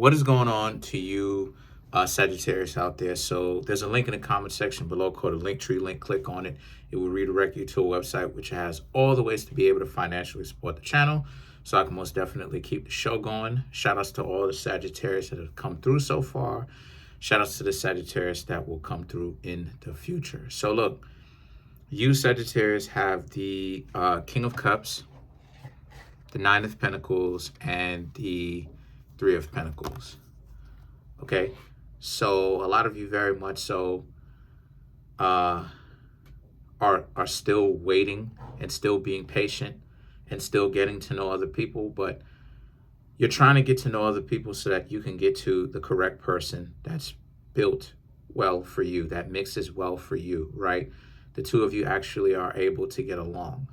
What is going on to you, Sagittarius out there? So there's a link in the comment section below called a link tree link. Click on it. It will redirect you to a website which has all the ways to be able to financially support the channel. So I can most definitely keep the show going. Shout outs to all the Sagittarius that have come through so far. Shout outs to the Sagittarius that will come through in the future. So look, you Sagittarius have the King of Cups, the Nine of Pentacles, and the Three of Pentacles. Okay, so a lot of you very much so are still waiting and still being patient and still getting to know other people, but you're trying to get to know other people so that you can get to the correct person that's built well for you, that mixes well for you, right? The two of you actually are able to get along.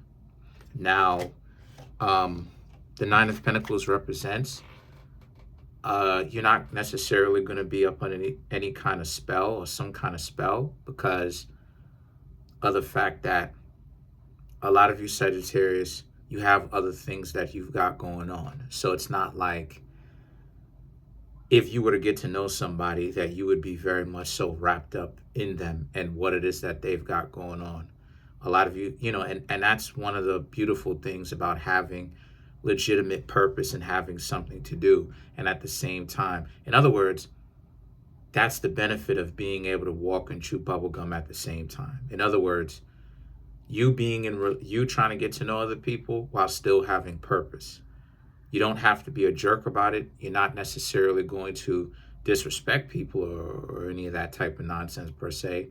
Now, the Nine of Pentacles represents you're not necessarily going to be up on any kind of spell or some kind of spell because of the fact that a lot of you Sagittarius, you have other things that you've got going on. So it's not like if you were to get to know somebody that you would be very much so wrapped up in them and what it is that they've got going on. A lot of you, and that's one of the beautiful things about having legitimate purpose and having something to do. And at the same time, in other words, that's the benefit of being able to walk and chew bubblegum at the same time. In other words, you trying to get to know other people while still having purpose. You don't have to be a jerk about it. You're not necessarily going to disrespect people or any of that type of nonsense per se,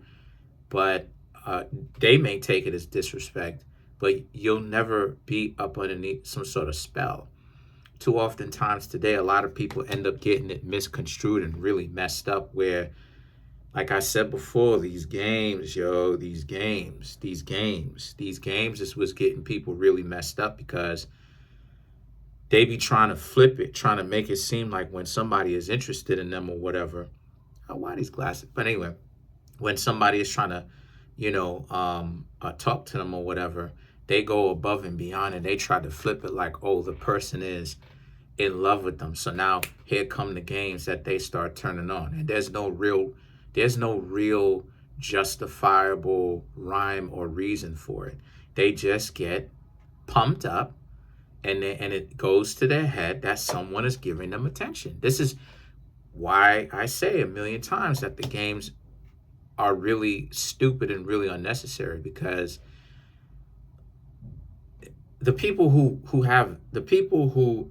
but they may take it as disrespect, but you'll never be up underneath some sort of spell. Too often times today, a lot of people end up getting it misconstrued and really messed up where, like I said before, these games is what's getting people really messed up because they be trying to flip it, trying to make it seem like when somebody is interested in them or whatever. Oh, why these glasses? But anyway, when somebody is trying to, talk to them or whatever, they go above and beyond and they try to flip it like, oh, the person is in love with them. So now here come the games that they start turning on. And there's no real justifiable rhyme or reason for it. They just get pumped up and it goes to their head that someone is giving them attention. This is why I say a million times that the games are really stupid and really unnecessary, because the people who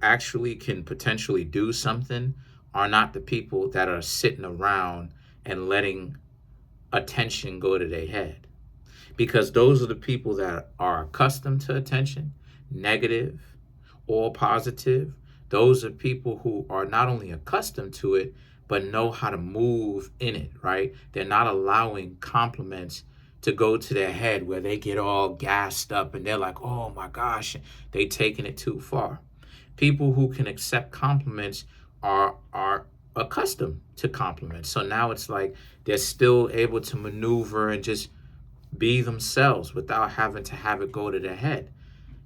actually can potentially do something are not the people that are sitting around and letting attention go to their head, because those are the people that are accustomed to attention, negative or positive. Those are people who are not only accustomed to it, but know how to move in it, right? They're not allowing compliments to go to their head where they get all gassed up and they're like, oh my gosh, they taking it too far. People who can accept compliments are accustomed to compliments. So now it's like they're still able to maneuver and just be themselves without having to have it go to their head.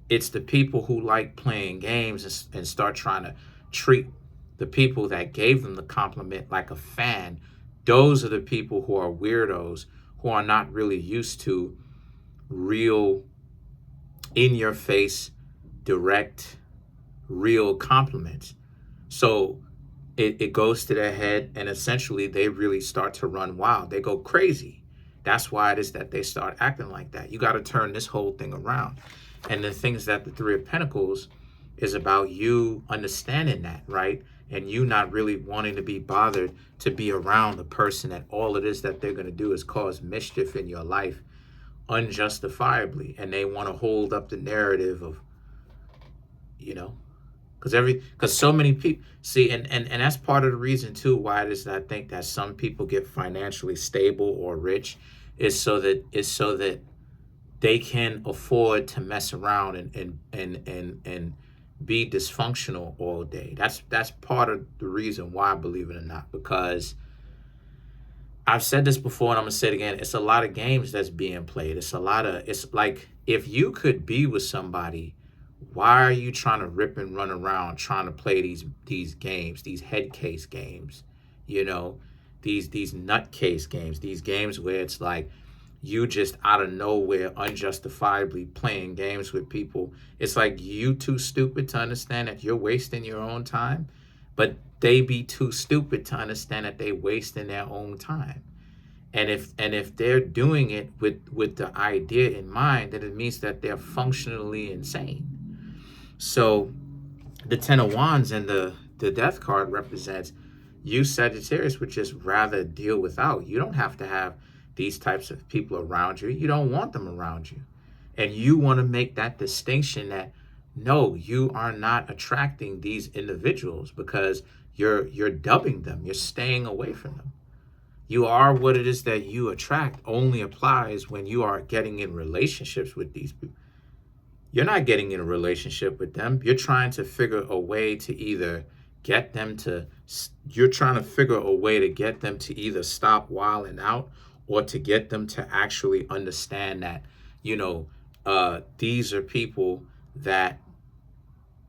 It's the people who like playing games and start trying to treat the people that gave them the compliment like a fan. Those are the people who are weirdos, who are not really used to real, in-your-face, direct, real compliments. So it goes to their head, and essentially they really start to run wild. They go crazy. That's why it is that they start acting like that. You got to turn this whole thing around. And the things that the Three of Pentacles is about, you understanding that, right? And you not really wanting to be bothered to be around the person that all it is that they're going to do is cause mischief in your life unjustifiably. And they want to hold up the narrative of, because so many people see, and that's part of the reason too why it is that I think that some people get financially stable or rich is so that they can afford to mess around and be dysfunctional all day. That's part of the reason why, believe it or not, because I've said this before and I'm gonna say it again. It's a lot of games that's being played. It's like if you could be with somebody Why are you trying to rip and run around trying to play these games, these head case games, you know, these nutcase games, these games where it's like you just out of nowhere unjustifiably playing games with people. It's like you too stupid to understand that you're wasting your own time, but they be too stupid to understand that they wasting their own time. And if they're doing it with the idea in mind, then it means that they're functionally insane. So the Ten of Wands and the Death card represents you, Sagittarius, would just rather deal without. You don't have to have these types of people around you. You don't want them around you. And you want to make that distinction that no, you are not attracting these individuals because you're dubbing them. You're staying away from them. You are what it is that you attract only applies when you are getting in relationships with these people. You're not getting in a relationship with them. You're trying to figure a way to either get them to, you're trying to figure a way to get them to either stop wilding out or to get them to actually understand that, these are people that,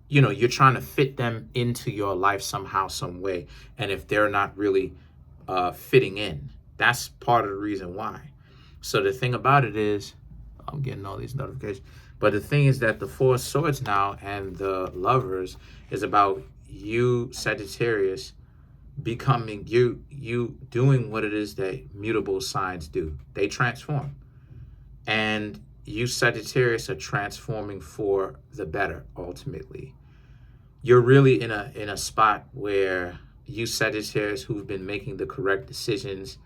you're trying to fit them into your life somehow, some way. And if they're not really fitting in, that's part of the reason why. So the thing about it is, I'm getting all these notifications. But the thing is that the Four of Swords now and the Lovers is about you, Sagittarius, becoming you doing what it is that mutable signs do. They transform. And you, Sagittarius, are transforming for the better, ultimately. You're really in a spot where you, Sagittarius, who've been making the correct decisions,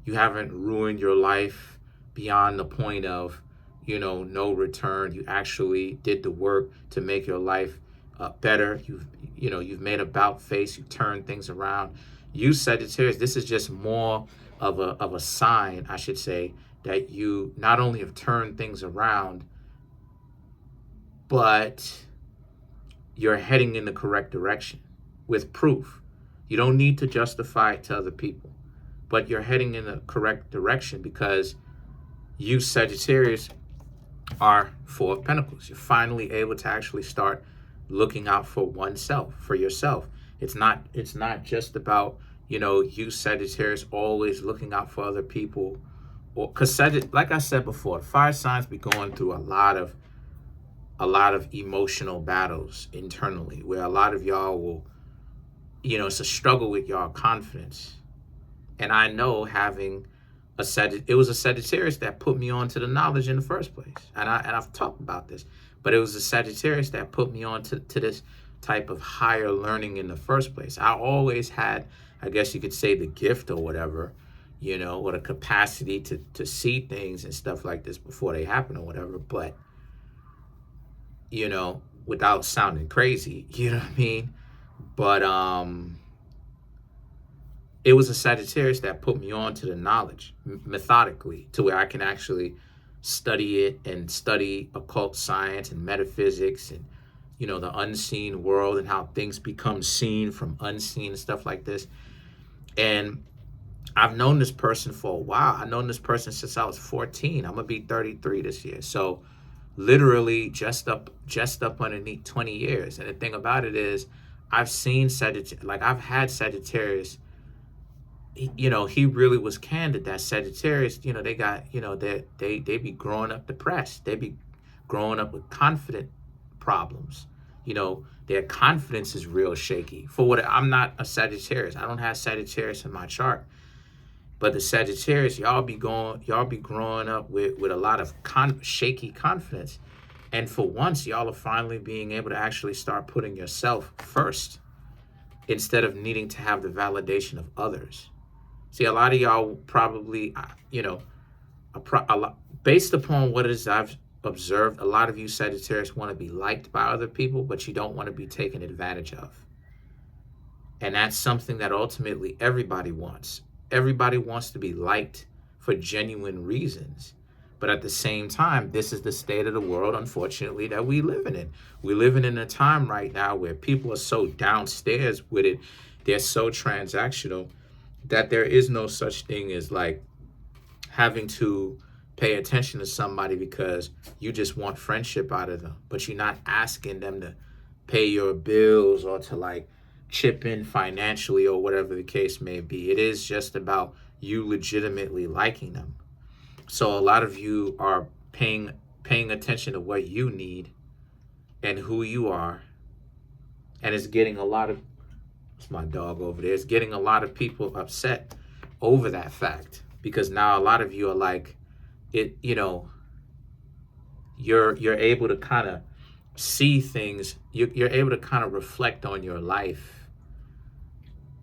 you haven't ruined your life beyond the point of no return. You actually did the work to make your life better. You've made about face. You turned things around. You, Sagittarius, this is just more of a sign, I should say, that you not only have turned things around, but you're heading in the correct direction with proof. You don't need to justify it to other people, but you're heading in the correct direction because you, Sagittarius, are Four of Pentacles. You're finally able to actually start looking out for oneself, for yourself. It's not just about, you, Sagittarius, always looking out for other people. Or because, like I said before, fire signs be going through a lot of emotional battles internally, where a lot of y'all will, it's a struggle with y'all confidence. And I know having it was a Sagittarius that put me on to the knowledge in the first place. And I've talked about this, but it was a Sagittarius that put me on to this type of higher learning in the first place. I always had, I guess you could say, the gift or whatever, or the capacity to see things and stuff like this before they happen or whatever. But, without sounding crazy, you know what I mean? But it was a Sagittarius that put me on to the knowledge methodically to where I can actually study it and study occult science and metaphysics and, the unseen world and how things become seen from unseen and stuff like this. And I've known this person for a while. I've known this person since I was 14. I'm going to be 33 this year. So literally just up underneath 20 years. And the thing about it is I've seen Sagittarius, like I've had Sagittarius. He really was candid that Sagittarius, they got, they be growing up depressed. They be growing up with confident problems. Their confidence is real shaky. I'm not a Sagittarius. I don't have Sagittarius in my chart. But the Sagittarius, y'all be growing up with a lot of shaky confidence. And for once, y'all are finally being able to actually start putting yourself first instead of needing to have the validation of others. See, a lot of y'all probably, based upon what it is I've observed, a lot of you Sagittarius want to be liked by other people, but you don't want to be taken advantage of. And that's something that ultimately everybody wants. Everybody wants to be liked for genuine reasons. But at the same time, this is the state of the world, unfortunately, that we living in. We're living in a time right now where people are so downstairs with it. They're so transactional that there is no such thing as like having to pay attention to somebody because you just want friendship out of them, but you're not asking them to pay your bills or to like chip in financially or whatever the case may be. It is just about you legitimately liking them. So a lot of you are paying attention to what you need and who you are, and it's getting a lot of, it's my dog over there, it's getting a lot of people upset over that fact, because now a lot of you are like, it, you know, you're able to kind of see things, you're able to kind of reflect on your life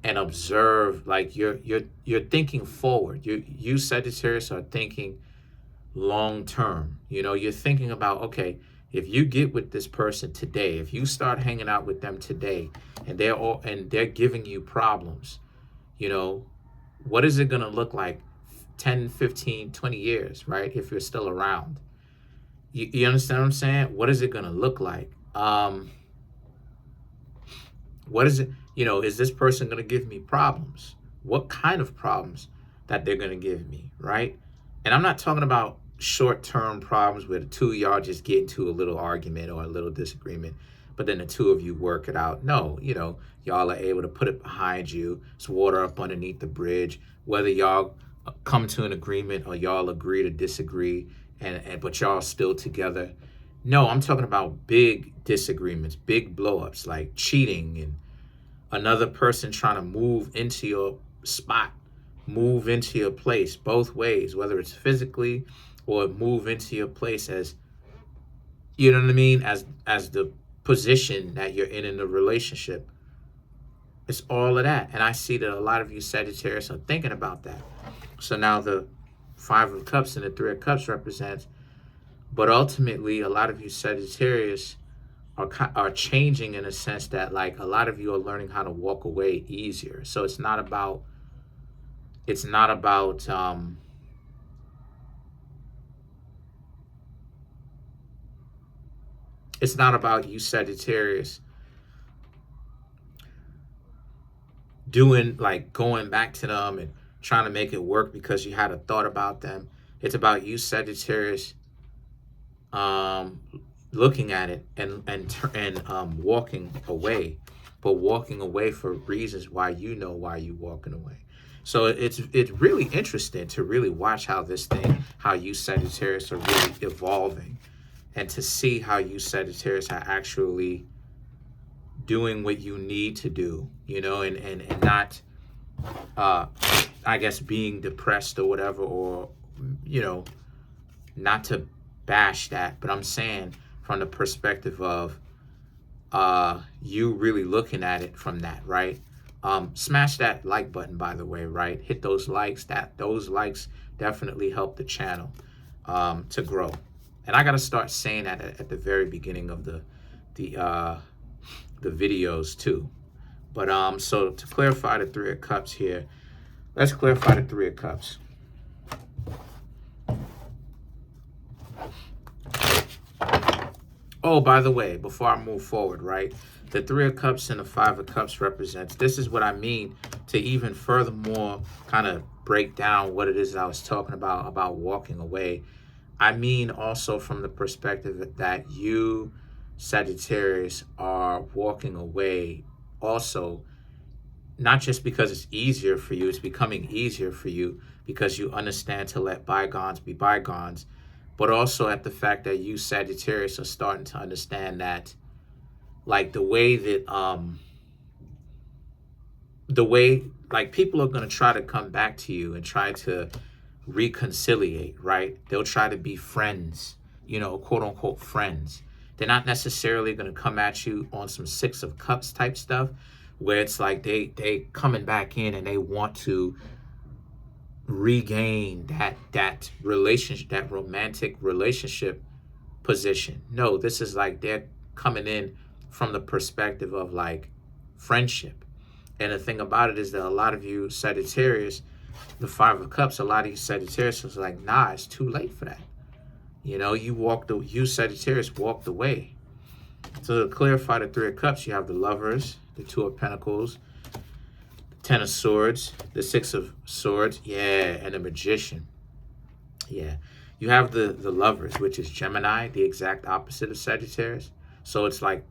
and observe, like you're thinking forward. You Sagittarius are thinking long term. You know, you're thinking about, okay, if you get with this person today, if you start hanging out with them today, and they're giving you problems, you know, what is it going to look like 10, 15, 20 years, right? If you're still around. You understand what I'm saying? What is it going to look like? What is it, you know, is this person going to give me problems? What kind of problems that they're going to give me, right? And I'm not talking about short-term problems where the two of y'all just get into a little argument or a little disagreement, but then the two of you work it out. No, you know, y'all are able to put it behind you. It's water up underneath the bridge. Whether y'all come to an agreement or y'all agree to disagree, and but y'all still together. No, I'm talking about big disagreements, big blow-ups, like cheating and another person trying to move into your spot, move into your place both ways, whether it's physically or move into your place as, you know what I mean, as the position that you're in the relationship. It's all of that. And I see that a lot of you Sagittarius are thinking about that. So now the Five of Cups and the Three of Cups represents, but ultimately a lot of you Sagittarius are changing in a sense that, like, a lot of you are learning how to walk away easier. So it's not about it's not about you Sagittarius doing, like, going back to them and trying to make it work because you had a thought about them. It's about you Sagittarius looking at it and walking away, but walking away for reasons why you know why you walking away. So it's really interesting to really watch how you Sagittarius are really evolving, and to see how you Sagittarius are actually doing what you need to do, you know, and not I guess being depressed or whatever, or, you know, not to bash that, but I'm saying from the perspective of you really looking at it from that, right? Smash that like button, by the way, right? Hit those likes. Those likes definitely help the channel to grow. And I got to start saying that at the very beginning of the videos too. But so to clarify the Three of Cups here, let's clarify the Three of Cups. Oh, by the way, before I move forward, right? The Three of Cups and the Five of Cups represents, this is what I mean to even furthermore kind of break down what it is I was talking about walking away. I mean also from the perspective that you Sagittarius are walking away also, not just because it's easier for you, it's becoming easier for you because you understand to let bygones be bygones, but also at the fact that you Sagittarius are starting to understand that, like, the way like people are going to try to come back to you and try to reconciliate, right? They'll try to be friends, you know, quote unquote friends. They're not necessarily going to come at you on some Six of Cups type stuff, where it's like they coming back in and they want to regain that relationship, that romantic relationship position. No, this is like they're coming in from the perspective of, like, friendship. And the thing about it is that a lot of you Sagittarius, the Five of Cups, a lot of you Sagittarius was like, nah, it's too late for that. You know, you Sagittarius walked away. So to clarify the Three of Cups, you have the Lovers, the Two of Pentacles, the Ten of Swords, the Six of Swords, yeah, and the Magician. Yeah. You have the lovers, which is Gemini, the exact opposite of Sagittarius. So it's like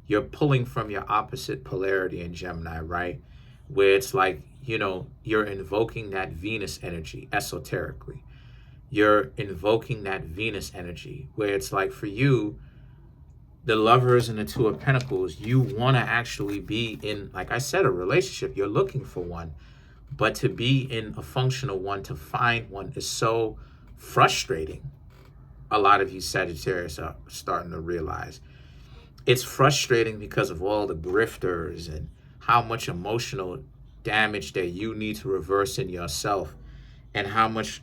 you're pulling from your opposite polarity in Gemini, right? Where it's like, you're invoking that Venus energy esoterically. You're invoking that Venus energy where it's like for you, the lovers and the two of pentacles, you want to actually be in, like I said, a relationship. You're looking for one. But to be in a functional one, to find one is so frustrating. A lot of you Sagittarius are starting to realize. It's frustrating because of all the grifters and how much emotional damage that you need to reverse in yourself, and how much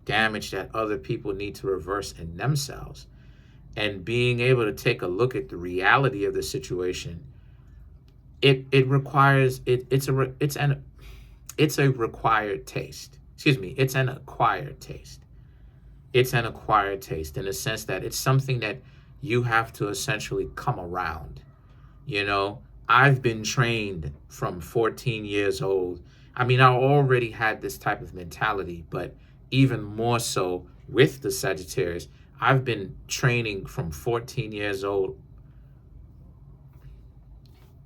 damage that other people need to reverse in themselves. And being able to take a look at the reality of the situation, it requires it's a required taste. Excuse me, it's an acquired taste. It's an acquired taste in the sense that it's something that you have to essentially come around. I've been trained from 14 years old. I mean, I already had this type of mentality, but even more so with the Sagittarius, I've been training from 14 years old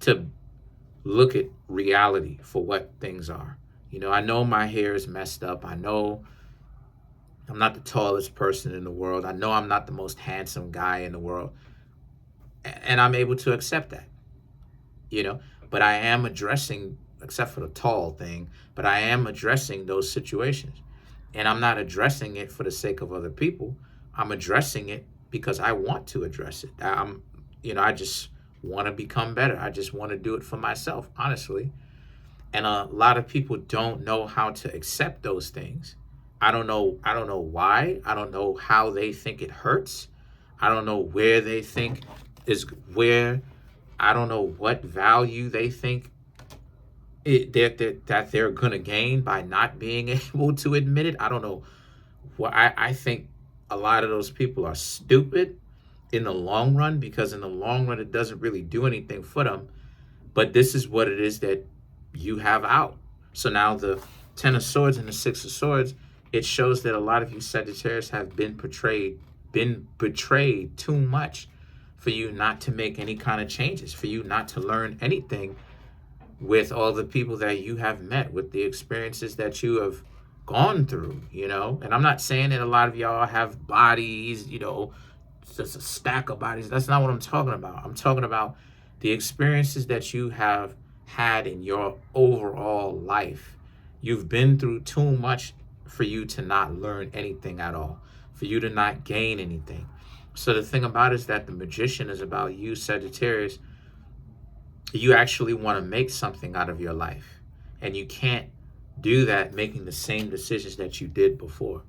to look at reality for what things are. I know my hair is messed up. I know I'm not the tallest person in the world. I know I'm not the most handsome guy in the world. And I'm able to accept that, But I am addressing, except for the tall thing, but I am addressing those situations. And I'm not addressing it for the sake of other people. I'm addressing it because I want to address it. I just want to become better. I just want to do it for myself, honestly. And a lot of people don't know how to accept those things. I don't know why. I don't know how they think it hurts. I don't know where they think is where. I don't know what value they think that they're going to gain by not being able to admit it. I don't know. I think a lot of those people are stupid in the long run, because in the long run, it doesn't really do anything for them. But this is what it is that you have out. So now the 10 of Swords and the 6 of Swords, it shows that a lot of you Sagittarius have been betrayed too much for you not to make any kind of changes, for you not to learn anything with all the people that you have met, with the experiences that you have gone through, And I'm not saying that a lot of y'all have bodies, just a stack of bodies. That's not what I'm talking about. I'm talking about the experiences that you have had in your overall life. You've been through too much for you to not learn anything at all, for you to not gain anything. So the thing about it is that the Magician is about you, Sagittarius. You actually want to make something out of your life. And you can't do that making the same decisions that you did before.